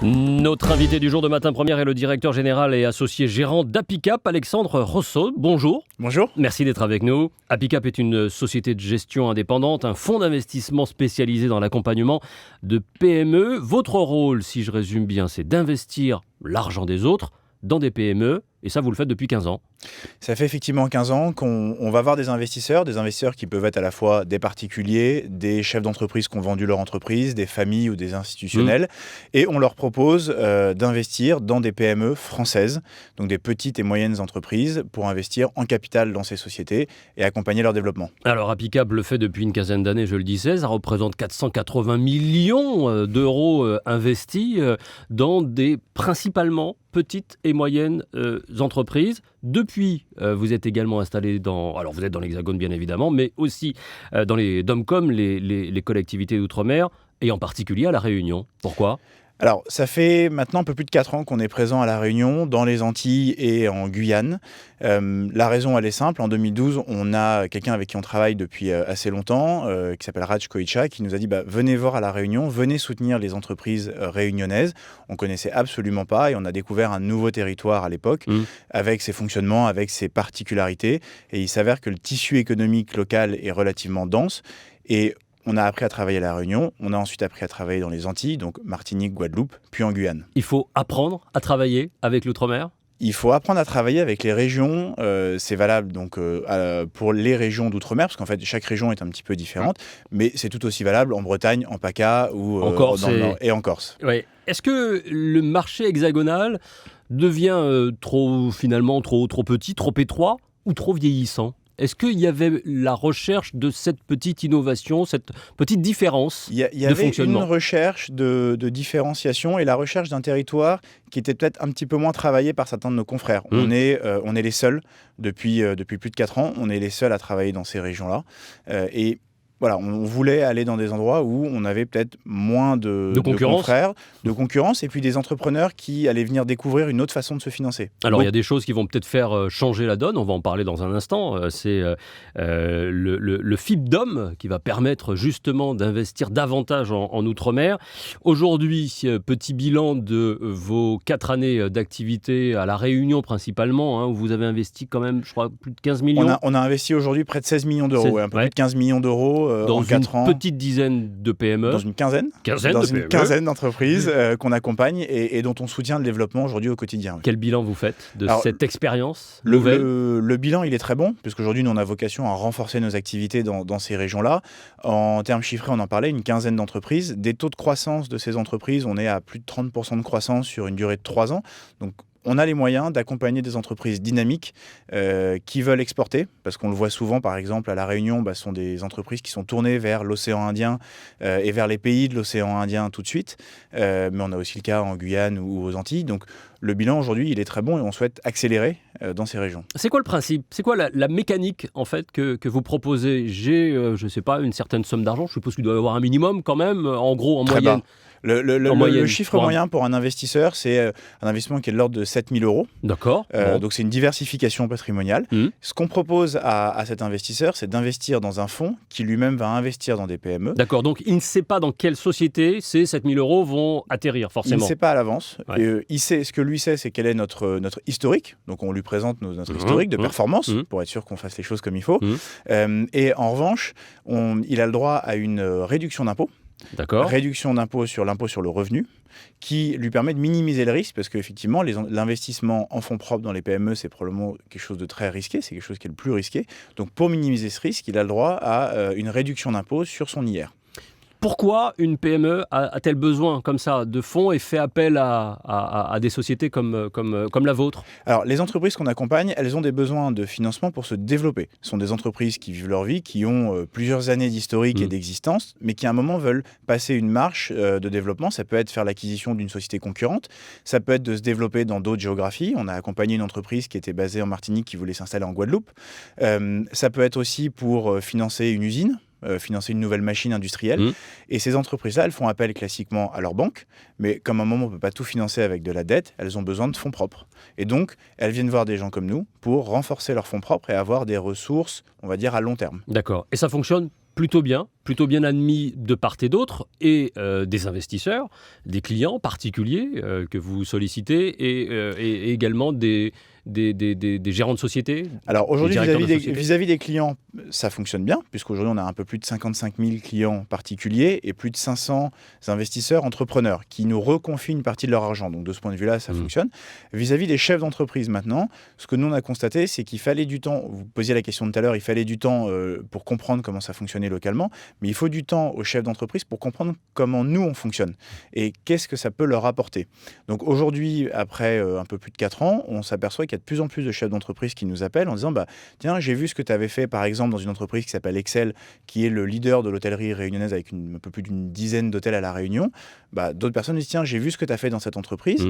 Notre invité du jour de Matin Première est le directeur général et associé gérant d'Apicap, Alexandre Rosso. Bonjour. Bonjour. Merci d'être avec nous. Apicap est une société de gestion indépendante, un fonds d'investissement spécialisé dans l'accompagnement de PME. Votre rôle, si je résume bien, c'est d'investir l'argent des autres dans des PME, et ça, vous le faites depuis 15 ans. Ça fait effectivement 15 ans qu'on va voir des investisseurs qui peuvent être à la fois des particuliers, des chefs d'entreprise qui ont vendu leur entreprise, des familles ou des institutionnels, et on leur propose d'investir dans des PME françaises, donc des petites et moyennes entreprises, pour investir en capital dans ces sociétés et accompagner leur développement. Alors, Apicap le fait depuis une quinzaine d'années, je le disais, ça représente 480 millions d'euros investis dans des principalement petites et moyennes entreprises. Depuis, vous êtes également installé vous êtes dans l'Hexagone bien évidemment, mais aussi dans les DOMCOM, les collectivités d'outre-mer, et en particulier à La Réunion. Pourquoi ? Alors, ça fait maintenant un peu plus de 4 ans qu'on est présent à La Réunion, dans les Antilles et en Guyane. La raison, elle est simple. En 2012, on a quelqu'un avec qui on travaille depuis assez longtemps, qui s'appelle Raj Koicha, qui nous a dit venez voir à La Réunion, venez soutenir les entreprises réunionnaises. On ne connaissait absolument pas et on a découvert un nouveau territoire à l'époque, avec ses fonctionnements, avec ses particularités. Et il s'avère que le tissu économique local est relativement dense. Et on a appris à travailler à La Réunion, on a ensuite appris à travailler dans les Antilles, donc Martinique, Guadeloupe, puis en Guyane. Il faut apprendre à travailler avec l'outre-mer ? Il faut apprendre à travailler avec les régions, c'est valable donc, pour les régions d'outre-mer, parce qu'en fait chaque région est un petit peu différente, mais c'est tout aussi valable en Bretagne, en PACA ou en Corse dans le Nord, et en Corse. Oui. Est-ce que le marché hexagonal devient trop petit, trop étroit ou trop vieillissant ? Est-ce qu'il y avait la recherche de cette petite innovation, cette petite différence de fonctionnement ? Il y avait une recherche de différenciation et la recherche d'un territoire qui était peut-être un petit peu moins travaillé par certains de nos confrères. On est les seuls, depuis plus de 4 ans, on est les seuls à travailler dans ces régions-là. Et voilà, on voulait aller dans des endroits où on avait peut-être moins de confrères, de concurrence, et puis des entrepreneurs qui allaient venir découvrir une autre façon de se financer. Alors, il y a des choses qui vont peut-être faire changer la donne, on va en parler dans un instant. C'est le FIPDOM qui va permettre justement d'investir davantage en Outre-mer. Aujourd'hui, petit bilan de vos 4 années d'activité à La Réunion principalement, où vous avez investi quand même, je crois, plus de 15 millions. On a investi aujourd'hui près de 16 millions d'euros, un peu plus de 15 millions d'euros dans en 4 ans. Dans une petite dizaine de PME. Dans une quinzaine quinzaine d'entreprises qu'on accompagne et dont on soutient le développement aujourd'hui au quotidien. Quel bilan vous faites de cette expérience nouvelle ? Le bilan, il est très bon, puisqu'aujourd'hui, nous, on a vocation à renforcer nos activités dans ces régions-là. En termes chiffrés, on en parlait, une quinzaine d'entreprises. Des taux de croissance de ces entreprises, on est à plus de 30% de croissance sur une durée de 3 ans. Donc, on a les moyens d'accompagner des entreprises dynamiques qui veulent exporter, parce qu'on le voit souvent, par exemple, à La Réunion, ce sont des entreprises qui sont tournées vers l'océan Indien et vers les pays de l'océan Indien tout de suite. Mais on a aussi le cas en Guyane ou aux Antilles. Donc, le bilan aujourd'hui, il est très bon et on souhaite accélérer dans ces régions. C'est quoi le principe ? C'est quoi la mécanique en fait que vous proposez ? J'ai, je ne sais pas, une certaine somme d'argent. Je suppose qu'il doit y avoir un minimum quand même, en gros, en moyenne. Le chiffre moyen pour un investisseur, c'est un investissement qui est de l'ordre de 7 000 euros. D'accord. Donc, c'est une diversification patrimoniale. Ce qu'on propose à cet investisseur, c'est d'investir dans un fonds qui lui-même va investir dans des PME. D'accord. Donc, il ne sait pas dans quelle société ces 7 000 euros vont atterrir, forcément. Il ne sait pas à l'avance. Ouais. Ce que lui sait, c'est quel est notre historique. Donc, on lui présente notre historique de performance pour être sûr qu'on fasse les choses comme il faut. Et en revanche, il a le droit à une réduction d'impôt. D'accord. Réduction d'impôt sur l'impôt sur le revenu, qui lui permet de minimiser le risque, parce qu'effectivement, l'investissement en fonds propres dans les PME, c'est probablement quelque chose de très risqué, c'est quelque chose qui est le plus risqué. Donc pour minimiser ce risque, il a le droit à une réduction d'impôt sur son IR. Pourquoi une PME a-t-elle besoin comme ça de fonds et fait appel à des sociétés comme la vôtre ? Alors, les entreprises qu'on accompagne, elles ont des besoins de financement pour se développer. Ce sont des entreprises qui vivent leur vie, qui ont plusieurs années d'historique et d'existence, mais qui à un moment veulent passer une marche de développement. Ça peut être faire l'acquisition d'une société concurrente, ça peut être de se développer dans d'autres géographies. On a accompagné une entreprise qui était basée en Martinique, qui voulait s'installer en Guadeloupe. Ça peut être aussi pour financer une usine, financer une nouvelle machine industrielle. Et ces entreprises-là, elles font appel classiquement à leur banque, mais comme à un moment, on ne peut pas tout financer avec de la dette, elles ont besoin de fonds propres. Et donc, elles viennent voir des gens comme nous pour renforcer leurs fonds propres et avoir des ressources, on va dire, à long terme. D'accord. Et ça fonctionne plutôt bien admis de part et d'autre, et des investisseurs, des clients particuliers que vous sollicitez, et également des gérants de société. Alors aujourd'hui, directeurs de société. vis-à-vis des clients, ça fonctionne bien, puisqu'aujourd'hui on a un peu plus de 55 000 clients particuliers et plus de 500 investisseurs entrepreneurs qui nous reconfient une partie de leur argent. Donc de ce point de vue-là, ça fonctionne. Vis-à-vis des chefs d'entreprise maintenant, ce que nous on a constaté, c'est qu'il fallait du temps, vous posiez la question tout à l'heure, il fallait du temps pour comprendre comment ça fonctionnait localement, mais il faut du temps aux chefs d'entreprise pour comprendre comment nous on fonctionne et qu'est-ce que ça peut leur apporter. Donc aujourd'hui, après un peu plus de 4 ans, on s'aperçoit qu'il y a de plus en plus de chefs d'entreprise qui nous appellent en disant tiens, j'ai vu ce que tu avais fait par exemple dans une entreprise qui s'appelle Excel, qui est le leader de l'hôtellerie réunionnaise avec un peu plus d'une dizaine d'hôtels à La Réunion. D'autres personnes disent tiens, j'ai vu ce que tu as fait dans cette entreprise.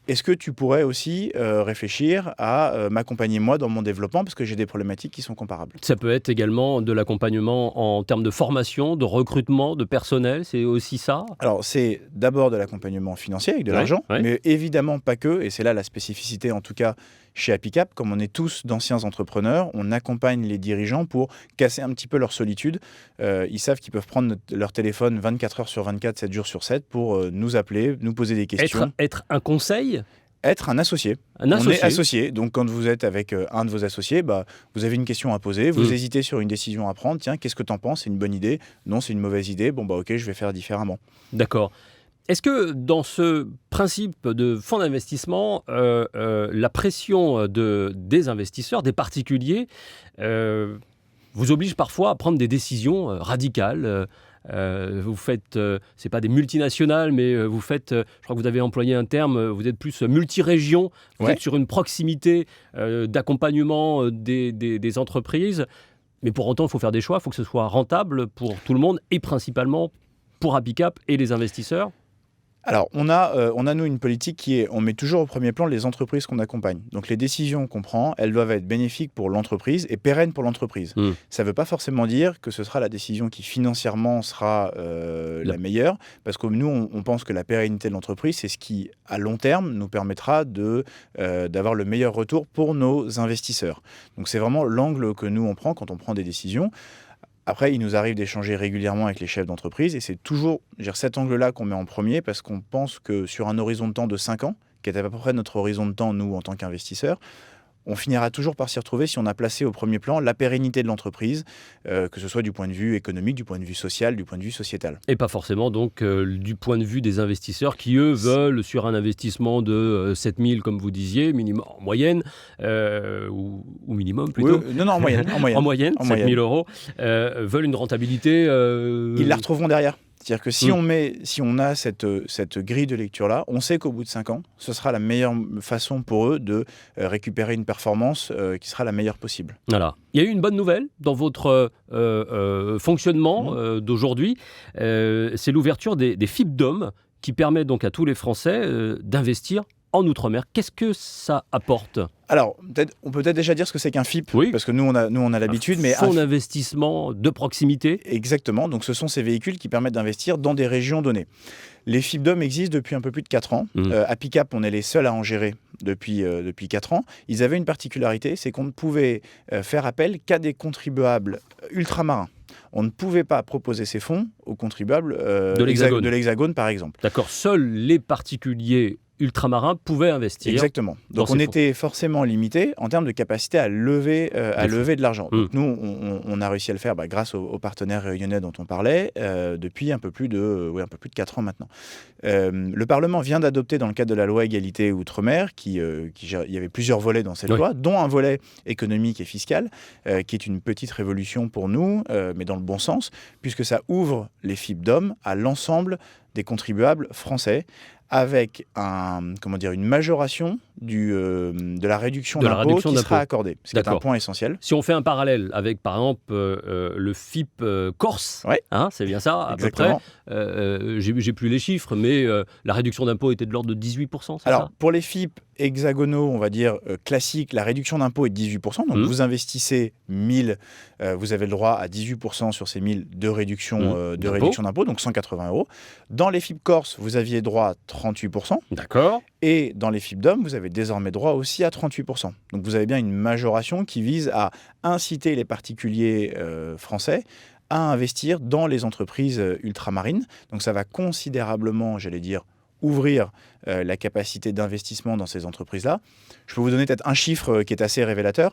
Est-ce que tu pourrais aussi réfléchir à m'accompagner moi dans mon développement parce que j'ai des problématiques qui sont comparables? Ça peut être également de l'accompagnement en termes de formation, de recrutement, de personnel, c'est aussi ça? Alors c'est d'abord de l'accompagnement financier avec de l'argent, mais évidemment pas que, et c'est là la spécificité en tout cas chez Apicap, comme on est tous d'anciens entrepreneurs, on accompagne les dirigeants pour casser un petit peu leur solitude. Ils savent qu'ils peuvent prendre leur téléphone 24 heures sur 24, 7 jours sur 7 pour nous appeler, nous poser des questions. Être un conseil? Être un associé. On est associé, donc quand vous êtes avec un de vos associés, vous avez une question à poser, vous hésitez sur une décision à prendre, tiens, qu'est-ce que tu en penses? C'est une bonne idée? Non, c'est une mauvaise idée? Ok, je vais faire différemment. D'accord. Est-ce que dans ce principe de fonds d'investissement, la pression des investisseurs, des particuliers, vous oblige parfois à prendre des décisions radicales? Vous faites, c'est pas des multinationales, mais vous faites, je crois que vous avez employé un terme, vous êtes plus multi-région, vous êtes sur une proximité d'accompagnement des entreprises, mais pour autant il faut faire des choix, il faut que ce soit rentable pour tout le monde et principalement pour Apicap et les investisseurs. Alors, on a nous une politique qui est, on met toujours au premier plan les entreprises qu'on accompagne. Donc les décisions qu'on prend, elles doivent être bénéfiques pour l'entreprise et pérennes pour l'entreprise. Ça ne veut pas forcément dire que ce sera la décision qui financièrement sera la meilleure, parce que nous, on pense que la pérennité de l'entreprise, c'est ce qui, à long terme, nous permettra d'avoir le meilleur retour pour nos investisseurs. Donc c'est vraiment l'angle que nous, on prend quand on prend des décisions. Après, il nous arrive d'échanger régulièrement avec les chefs d'entreprise et c'est toujours cet angle-là qu'on met en premier parce qu'on pense que sur un horizon de temps de 5 ans, qui est à peu près notre horizon de temps, nous, en tant qu'investisseurs, on finira toujours par s'y retrouver si on a placé au premier plan la pérennité de l'entreprise, que ce soit du point de vue économique, du point de vue social, du point de vue sociétal. Et pas forcément donc du point de vue des investisseurs qui, eux, veulent sur un investissement de 7 000, comme vous disiez, en moyenne, ou minimum plutôt. Oui, non, en moyenne. En moyenne, 7 000 euros, veulent une rentabilité... Ils la retrouveront derrière. C'est-à-dire que si on a cette grille de lecture-là, on sait qu'au bout de 5 ans, ce sera la meilleure façon pour eux de récupérer une performance qui sera la meilleure possible. Voilà. Il y a eu une bonne nouvelle dans votre fonctionnement d'aujourd'hui. C'est l'ouverture des FIP-DOM qui permet donc à tous les Français d'investir en Outre-mer. Qu'est-ce que ça apporte ? Alors, on peut peut-être déjà dire ce que c'est qu'un FIP, parce que nous on a l'habitude. Un fonds d'investissement de proximité. Exactement, donc ce sont ces véhicules qui permettent d'investir dans des régions données. Les FIP-DOM existent depuis un peu plus de 4 ans. Apicap, on est les seuls à en gérer depuis 4 ans. Ils avaient une particularité, c'est qu'on ne pouvait faire appel qu'à des contribuables ultramarins. On ne pouvait pas proposer ces fonds aux contribuables de l'Hexagone, par exemple. D'accord, seuls les particuliers ultramarins pouvaient investir. Exactement. Donc on était forcément limité en termes de capacité à lever de l'argent. Donc nous, on a réussi à le faire grâce aux partenaires réunionnais dont on parlait depuis un peu plus de 4 ans maintenant. Le Parlement vient d'adopter dans le cadre de la loi Égalité Outre-mer, il y avait plusieurs volets dans cette loi, dont un volet économique et fiscal, qui est une petite révolution pour nous, mais dans le bon sens, puisque ça ouvre les FIP-DOM à l'ensemble des contribuables français, avec une majoration de la réduction d'impôt qui sera accordée. C'est un point essentiel. Si on fait un parallèle avec, par exemple, le FIP Corse, c'est bien ça, exactement. À peu près. J'ai plus les chiffres, mais la réduction d'impôt était de l'ordre de 18%, c'est ça ? Pour les FIP hexagonaux, on va dire classiques, la réduction d'impôt est de 18%. Donc vous investissez 1000, vous avez le droit à 18% sur ces 1000 de réduction d'impôt, donc 180 €. Dans les FIP Corse, vous aviez droit à 38%. D'accord. Et dans les FIP-DOM, vous avez désormais droit aussi à 38%. Donc vous avez bien une majoration qui vise à inciter les particuliers français à investir dans les entreprises ultramarines. Donc ça va considérablement, j'allais dire, ouvrir la capacité d'investissement dans ces entreprises-là. Je peux vous donner peut-être un chiffre qui est assez révélateur.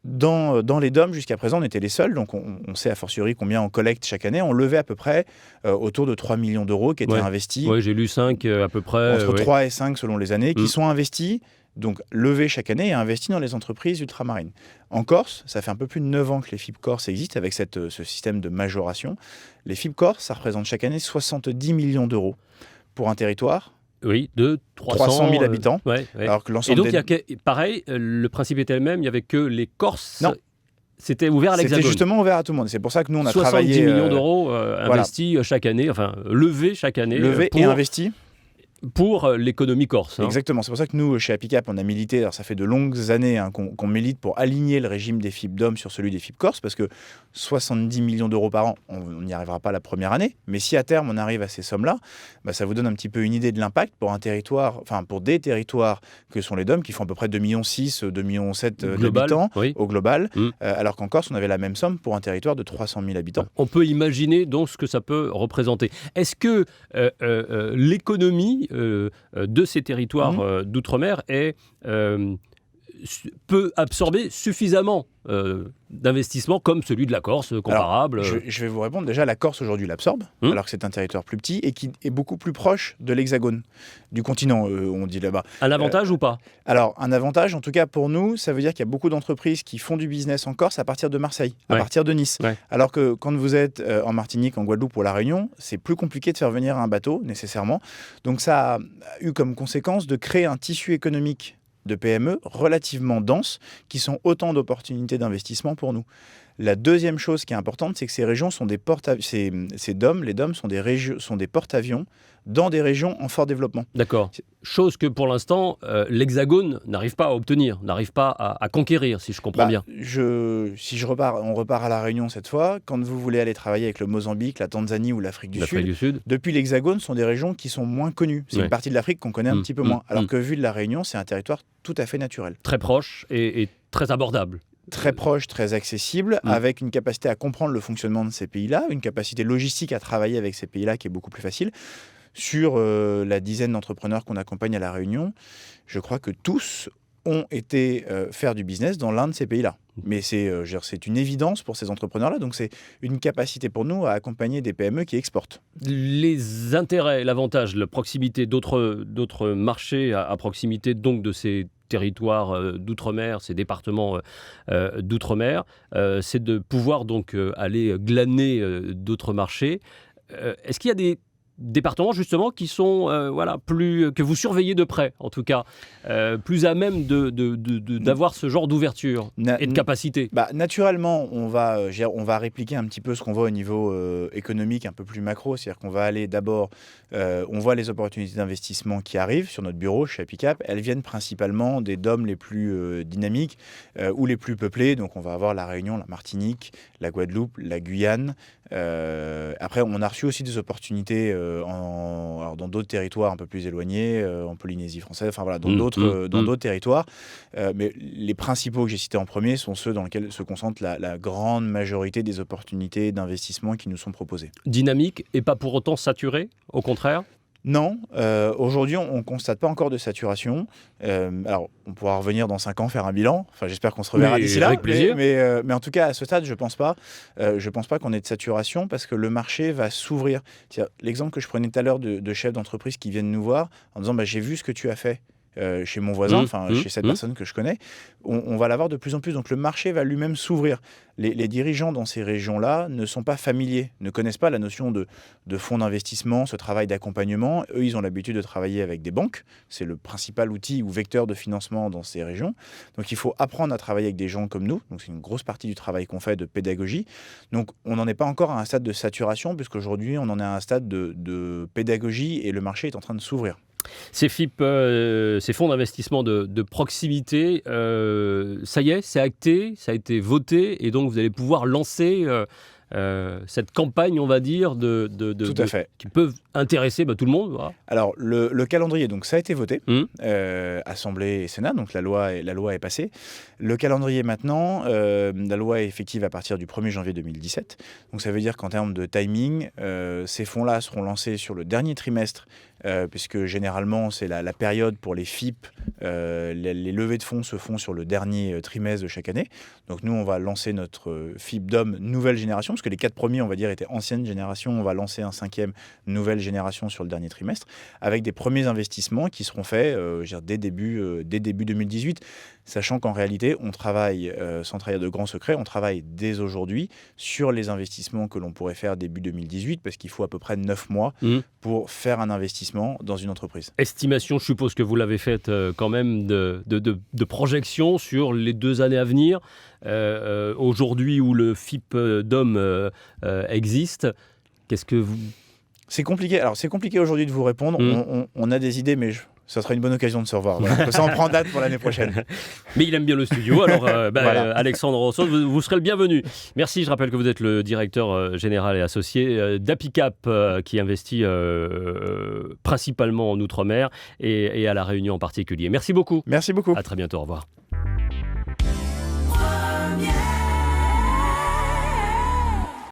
Dans les DOM, jusqu'à présent, on était les seuls, donc on sait a fortiori combien on collecte chaque année. On levait à peu près autour de 3 millions d'euros qui étaient investis. Oui, j'ai lu 5 à peu près. Entre 3 et 5 selon les années, qui sont investis, donc levés chaque année et investis dans les entreprises ultramarines. En Corse, ça fait un peu plus de 9 ans que les FIP Corse existent avec ce système de majoration. Les FIP Corse, ça représente chaque année 70 millions d'euros pour un territoire. Oui, de 300 000 habitants. Alors que l'ensemble et donc, pareil, le principe était le même, il n'y avait que les Corses. Non. C'était ouvert à l'Hexagone. C'était justement ouvert à tout le monde. C'est pour ça que nous, on a 70 travaillé... 70 millions d'euros investis chaque année, enfin levés chaque année. Levés et investis. Pour l'économie corse. Exactement, c'est pour ça que nous, chez Apicap, on a milité, alors ça fait de longues années qu'on milite pour aligner le régime des FIP DOM sur celui des FIP Corse, parce que 70 millions d'euros par an, on n'y arrivera pas la première année, mais si à terme on arrive à ces sommes-là, ça vous donne un petit peu une idée de l'impact pour un territoire, enfin pour des territoires que sont les DOM, qui font à peu près 2,6 millions, 2,7 millions d'habitants au global, alors qu'en Corse, on avait la même somme pour un territoire de 300 000 habitants. On peut imaginer donc ce que ça peut représenter. Est-ce que l'économie de ces territoires d'outre-mer peut absorber suffisamment d'investissements comme celui de la Corse, comparable. Alors, je vais vous répondre. Déjà, la Corse aujourd'hui l'absorbe, alors que c'est un territoire plus petit et qui est beaucoup plus proche de l'Hexagone, du continent, on dit là-bas. Un avantage ou pas? Alors, un avantage, en tout cas pour nous, ça veut dire qu'il y a beaucoup d'entreprises qui font du business en Corse à partir de Marseille, à partir de Nice. Alors que quand vous êtes en Martinique, en Guadeloupe ou à La Réunion, c'est plus compliqué de faire venir un bateau, nécessairement. Donc ça a eu comme conséquence de créer un tissu économique de PME relativement denses, qui sont autant d'opportunités d'investissement pour nous. La deuxième chose qui est importante, c'est que ces régions sont des ces DOM, les DOM sont des porte-avions dans des régions en fort développement. D'accord. Chose que pour l'instant, l'Hexagone n'arrive pas à obtenir, n'arrive pas à conquérir, si je comprends bien. On repart à La Réunion cette fois, quand vous voulez aller travailler avec le Mozambique, la Tanzanie ou l'Afrique du Sud, depuis l'Hexagone, ce sont des régions qui sont moins connues. C'est une partie de l'Afrique qu'on connaît un petit peu moins. Alors que vu de La Réunion, c'est un territoire tout à fait naturel. Très proche et très abordable. Très proche, très accessible, avec une capacité à comprendre le fonctionnement de ces pays-là, une capacité logistique à travailler avec ces pays-là qui est beaucoup plus facile. Sur la dizaine d'entrepreneurs qu'on accompagne à La Réunion, je crois que tous ont été faire du business dans l'un de ces pays-là. Mais c'est une évidence pour ces entrepreneurs-là, donc c'est une capacité pour nous à accompagner des PME qui exportent. Les intérêts, l'avantage, la proximité d'autres marchés à proximité donc de ces territoires d'outre-mer, ces départements d'outre-mer, c'est de pouvoir donc aller glaner d'autres marchés. Est-ce qu'il y a des départements justement qui sont que vous surveillez de près, en tout cas, plus à même d'avoir ce genre d'ouverture et de capacité? Naturellement, on va répliquer un petit peu ce qu'on voit au niveau économique un peu plus macro, c'est-à-dire qu'on va aller d'abord, on voit les opportunités d'investissement qui arrivent sur notre bureau chez Apicap, elles viennent principalement des DOM les plus dynamiques ou les plus peuplés, donc on va avoir la Réunion, la Martinique, la Guadeloupe, la Guyane. Après, on a reçu aussi des opportunités dans d'autres territoires un peu plus éloignés, en Polynésie française, enfin voilà, dans d'autres territoires. Mais les principaux que j'ai cités en premier sont ceux dans lesquels se concentre la grande majorité des opportunités d'investissement qui nous sont proposées. Dynamique et pas pour autant saturé, au contraire? Non, aujourd'hui, on ne constate pas encore de saturation. Alors, on pourra revenir dans 5 ans faire un bilan. Enfin, j'espère qu'on se reverra d'ici là. Avec plaisir. Mais en tout cas, à ce stade, je ne pense pas qu'on ait de saturation parce que le marché va s'ouvrir. L'exemple que je prenais tout à l'heure de chefs d'entreprise qui viennent nous voir en disant j'ai vu ce que tu as fait chez mon voisin, chez cette personne que je connais, on va l'avoir de plus en plus. Donc le marché va lui-même s'ouvrir. Les dirigeants dans ces régions-là ne sont pas familiers, ne connaissent pas la notion de fonds d'investissement, ce travail d'accompagnement. Eux, ils ont l'habitude de travailler avec des banques. C'est le principal outil ou vecteur de financement dans ces régions. Donc il faut apprendre à travailler avec des gens comme nous. Donc c'est une grosse partie du travail qu'on fait de pédagogie. Donc on n'en est pas encore à un stade de saturation, puisqu'aujourd'hui, on en est à un stade de pédagogie et le marché est en train de s'ouvrir. Ces FIP, ces fonds d'investissement de proximité, ça y est, c'est acté, ça a été voté, et donc vous allez pouvoir lancer cette campagne, on va dire, Tout à fait. qui peuvent intéresser tout le monde. Voilà. Alors, le calendrier, donc ça a été voté, Assemblée et Sénat, donc la loi est passée. Le calendrier maintenant, la loi est effective à partir du 1er janvier 2017. Donc ça veut dire qu'en termes de timing, ces fonds-là seront lancés sur le dernier trimestre, puisque généralement c'est la période pour les FIP, les levées de fonds se font sur le dernier trimestre de chaque année. Donc nous, on va lancer notre FIP DOM nouvelle génération, parce que les 4 premiers, on va dire, étaient ancienne génération. On va lancer un 5e nouvelle génération sur le dernier trimestre, avec des premiers investissements qui seront faits dès début 2018, sachant qu'en réalité, on travaille, sans trahir de grands secrets, on travaille dès aujourd'hui sur les investissements que l'on pourrait faire début 2018, parce qu'il faut à peu près 9 mois pour faire un investissement dans une entreprise. Estimation, je suppose que vous l'avez faite quand même, de projection sur les 2 années à venir. Aujourd'hui où le FIP DOM existe, qu'est-ce que vous... C'est compliqué. Alors, c'est compliqué aujourd'hui de vous répondre. On a des idées, mais ça sera une bonne occasion de se revoir. Voilà. Ça en prend date pour l'année prochaine. Mais il aime bien le studio. Alors, voilà. Alexandre Rossos, vous serez le bienvenu. Merci. Je rappelle que vous êtes le directeur général et associé d'Apicap, qui investit principalement en Outre-mer et à La Réunion en particulier. Merci beaucoup. Merci beaucoup. À très bientôt. Au revoir.